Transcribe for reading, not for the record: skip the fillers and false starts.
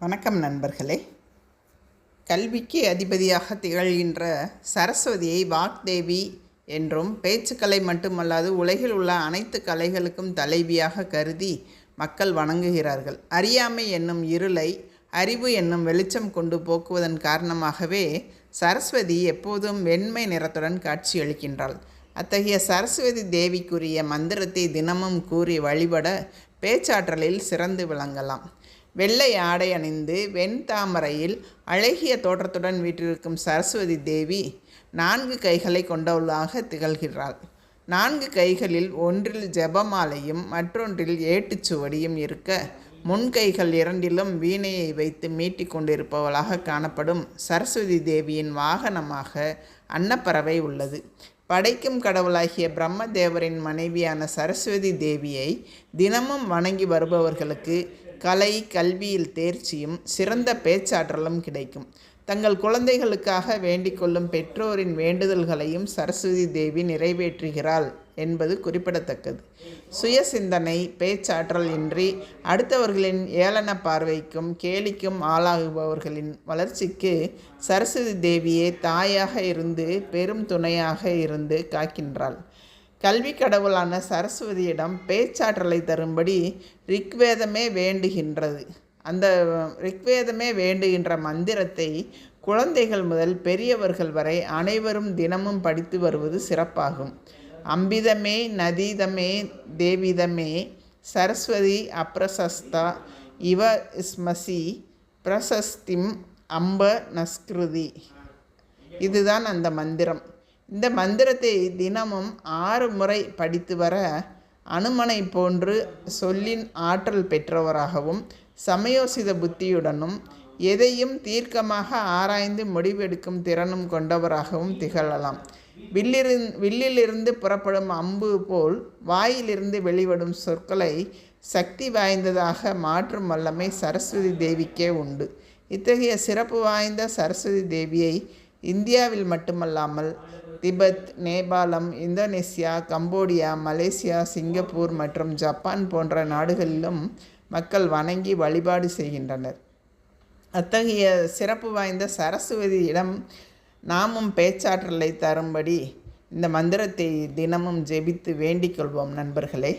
வணக்கம் நண்பர்களே. கல்விக்கு அதிபதியாக திகழ்கின்ற சரஸ்வதியை வாக்தேவி என்றும், பேச்சுக்கலை மட்டுமல்லாது உலகில் உள்ள அனைத்து கலைகளுக்கும் தலைவியாக கருதி மக்கள் வணங்குகிறார்கள். அறியாமை என்னும் இருளை அறிவு என்னும் வெளிச்சம் கொண்டு போக்குவதன் காரணமாகவே சரஸ்வதி எப்போதும் வெண்மை நிறத்துடன் காட்சியளிக்கின்றாள். அத்தகைய சரஸ்வதி தேவிக்குரிய மந்திரத்தை தினமும் கூறி வழிபட பேச்சாற்றலில் சிறந்து விளங்கலாம். வெள்ளை ஆடை அணிந்து வெண்தாமரையில் அழகிய தோற்றத்துடன் வீற்றிருக்கும் சரஸ்வதி தேவி 4 கைகளை கொண்டவளாக திகழ்கிறாள். 4 கைகளில் ஒன்றில் ஜெபமாலையும் மற்றொன்றில் ஏட்டுச்சுவடியும் இருக்க, முன்கைகள் இரண்டிலும் வீணையை வைத்து மீட்டிக் கொண்டிருப்பவளாக காணப்படும் சரஸ்வதி தேவியின் வாகனமாக அன்னப்பறவை உள்ளது. படைக்கும் கடவுளாகிய பிரம்மதேவரின் மனைவியான சரஸ்வதி தேவியை தினமும் வணங்கி வருபவர்களுக்கு கலை கல்வியில் தேர்ச்சியும் சிறந்த பேச்சாற்றலும் கிடைக்கும். தங்கள் குழந்தைகளுக்காக வேண்டிக் கொள்ளும் பெற்றோரின் வேண்டுதல்களையும் சரஸ்வதி தேவி நிறைவேற்றுகிறாள் என்பது குறிப்பிடத்தக்கது. சுய சிந்தனை பேச்சாற்றல் இன்றி அடுத்தவர்களின் ஏளன பார்வைக்கும் கேலிக்கும் ஆளாகுபவர்களின் வளர்ச்சிக்கு சரஸ்வதி தேவியே தாயாக இருந்து பெரும் துணையாக இருந்து காக்கின்றாள். கல்வி கடவுளான சரஸ்வதியிடம் பேச்சாற்றலை தரும்படி ரிக்வேதமே வேண்டுகின்றது. அந்த ரிக்வேதமே வேண்டுகின்ற மந்திரத்தை குழந்தைகள் முதல் பெரியவர்கள் வரை அனைவரும் தினமும் படித்து வருவது சிறப்பாகும். அம்பிதமே நதீதமே தேவிதமே சரஸ்வதி அப்ரசஸ்தா இவ ஸ்மசி பிரசஸ்திம் அம்ப நஸ்கிருதி. இதுதான் அந்த மந்திரம். இந்த மந்திரத்தை தினமும் 6 முறை படித்து வர அனுமனை போன்று சொல்லின் ஆற்றல் பெற்றவராகவும் சமயோசித புத்தியுடனும் எதையும் தீர்க்கமாக ஆராய்ந்து முடிவெடுக்கும் திறனும் கொண்டவராகவும் திகழலாம். வில்லிலிருந்து புறப்படும் அம்பு போல் வாயிலிருந்து வெளிவடும் சொற்களை சக்தி வாய்ந்ததாக மாற்றும் வல்லமை சரஸ்வதி தேவிக்கே உண்டு. இத்தகைய சிறப்பு வாய்ந்த சரஸ்வதி தேவியை இந்தியாவில் மட்டுமல்லாமல் திபெத், நேபாளம், இந்தோனேசியா, கம்போடியா, மலேசியா, சிங்கப்பூர் மற்றும் ஜப்பான் போன்ற நாடுகளிலும் மக்கள் வணங்கி வழிபாடு செய்கின்றனர். அத்தகைய சிறப்பு வாய்ந்த சரஸ்வதியிடம் நாமும் பேச்சாற்றலை தரும்படி இந்த மந்திரத்தை தினமும் ஜெபித்து வேண்டிக் கொள்வோம் நண்பர்களே.